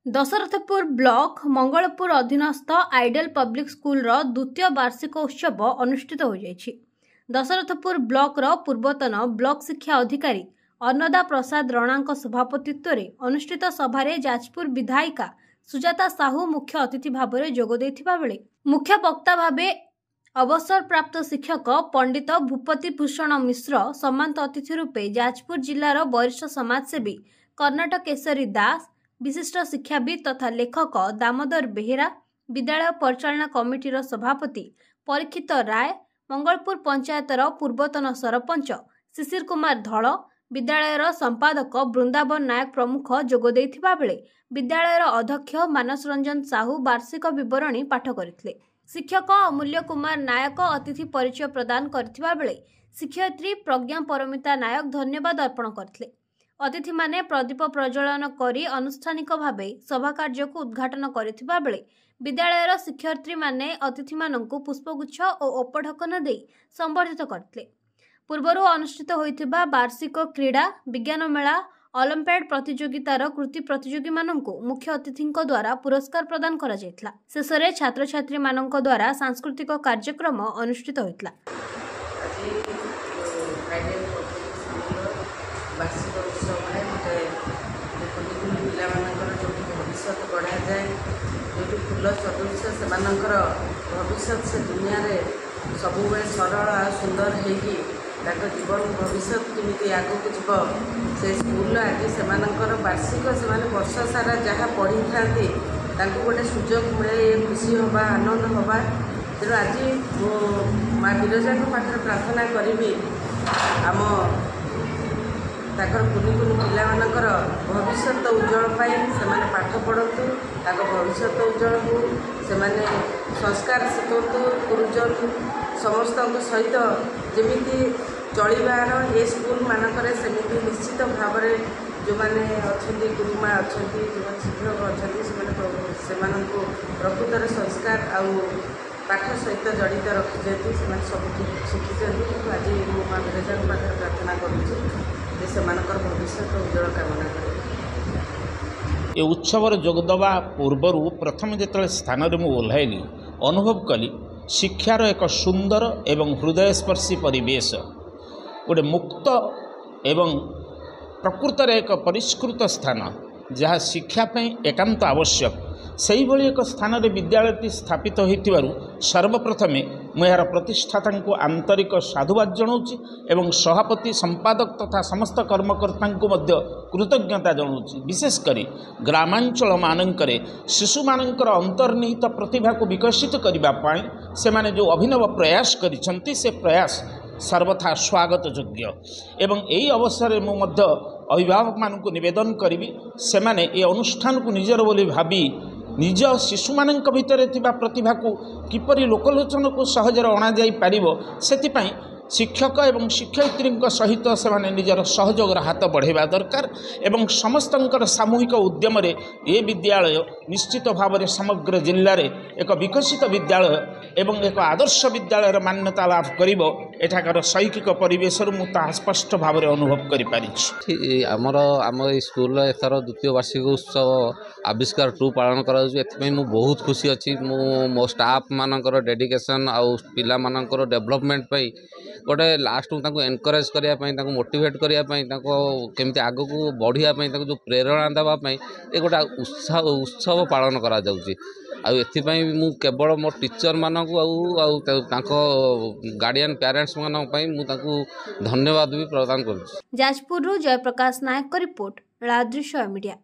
Dasharathpur block Mangalpur अधीनस्थ ideal public school रो द्वितीय वार्षिक उत्सव अनुष्ठित हो जाइछि। दशरथपुर ब्लॉक रो पूर्वतन ब्लॉक शिक्षा अधिकारी अन्नदा प्रसाद रणांक सभापतित्व रे अनुष्ठित सभारे जाजपुर विधायिका सुजाता साहू मुख्य अतिथि भाव में जोग देथिबा बेले मुख्य वक्ता भावे अवसर प्राप्त शिक्षक पंडित भूपति भूषण मिश्र सम्मानित अतिथि रूपे जाजपुर जिलार वरिष्ठ समाजसेवी कर्णाटक केशरी दास विशिष्ट शिक्षाविद तथा लेखक दामोदर बेहेरा विद्यालय परिचालना कमिटीर सभापति परीक्षित राय मंगलपुर पंचायतर पूर्वतन सरपंच शिशिर कुमार धल विद्यालयर संपादक वृंदावन नायक प्रमुख जोग देथिबा बेले विद्यालयर अध्यक्ष मानस रंजन साहू वार्षिक विवरणी पाठ करथिले। शिक्षक अमूल्य कुमार नायक अतिथि परिचय प्रदान करथिबा बेले शिक्षयित्री प्रज्ञा परमिता नायक धन्यवाद अर्पण करथिले। अतिथि माने प्रदीप प्रज्वलन करी अनुष्ठानिक भावे सभा कार्य को उद्घाटन करथिबा बेले विद्यालयर शिक्षयित्री माने अतिथि माननकु पुष्पगुच्छ और उपढकन देई संबर्धित करथिले। पूर्वरु अनुष्ठित होइथिबा वार्षिक क्रीड़ा विज्ञान मेला ओलंपियाड प्रतियोगितार कृति प्रतियोगी माननकु मुख्य अतिथिंक द्वारा पुरस्कार प्रदान करा जायतला। शेषरे छात्र छात्री माननक द्वारा सांस्कृतिक कार्यक्रम अनुष्ठित होइतला। वार्षिक उत्सव भविष्य बढ़ा जाए जो फूल सदृश से भविष्य से दुनिया रे सब सरल आ सुंदर होगी जीवन भविष्य केमी आगक जीव से स्कूल आज से वार्षिक से वर्ष सारा जहाँ पढ़ी था गोटे सुजोग मिले खुशी हवा आनंद हवा तेणु आज माँ विरजा पाखे प्रार्थना करी आम कुनि कुनि पिलामानकर भविष्य उज्जवल से पाठ पढ़तु भविष्य उज्जवल को से संस्कार शिखतु गुरुजन समस्त सहित जमी चलबार ये स्कूल मानक सेमती निश्चित भाव जो मैंने अच्छा गुरुमा अच्छा जो शिक्षक अच्छा से प्रकृतर संस्कार आउ पाठ सहित जड़ित रखी से सब शिखी आज मो माँ विरजा पाखे प्रार्थना करुँच भविष्य उज्जवल कामना करे। उत्सव जोगदवा पूर्वर प्रथम जो स्थान में ओह्लैली अनुभव कली शिक्षार एक सुंदर एवं हृदयस्पर्शी परिवेश गोटे मुक्त एवं प्रकृतर एक परिष्कृत स्थान जहाँ शिक्षापी एकांत आवश्यक से ही एक स्थान रे विद्यालयटी स्थापित होइतिबारु सर्वप्रथमे मु यार प्रतिष्ठाता को आंतरिक साधुवाद जनाऊँगी एवं सभापति संपादक तथा समस्त कर्मकर्ता को मध्य कृतज्ञता जनाऊँगी। विशेषकर ग्रामांचल मानकरे शिशु मानकर अंतर्निहित प्रतिभा को विकसित करने से माने जो अभिनव प्रयास करिसेंती से प्रयास सर्वथा स्वागत योग्य एवं यही अवसर में मध्य अभिभावक मान को निवेदन करी से माने ये अनुष्ठान को निजर बोली भावी निज शिशु मानक भितर थिबा प्रतिभा को किपरि लोकलोचन को सहजरे अणा जाई पारिबो सेतिपई शिक्षक एवं शिक्षयित्री सहित से निजर सहयोगर हाथ बढ़ावा दरकार एवं समस्तंकर सामूहिक उद्यम ये विद्यालय निश्चित भाव में समग्र जिले में एक विकसित विद्यालय एवं एक आदर्श विद्यालय मान्यता लाभ करिबो एठाकार शैक्षिक परिवेश मुझे स्पष्ट भाव में अनुभव कर आम स्कूल एथर द्वितीय वार्षिक उत्सव आविष्कार 2 पालन कर बहुत खुशी अच्छी मो स्टाफ मानकर डेडिकेशन आउ पिला मानकर डेवलपमेंट गोटे लास्ट को एनकरेज करने मोटिवेट करने केमती आग को बढ़िया जो प्रेरणा देवाई ये गोटे उत्सव पालन करा जाउची। मु केवल मो टीचर मानक गार्डियन पेरेंट्स धन्यवाद भी प्रदान कर। जाजपुर जयप्रकाश नायक रिपोर्ट लादृश्य मीडिया।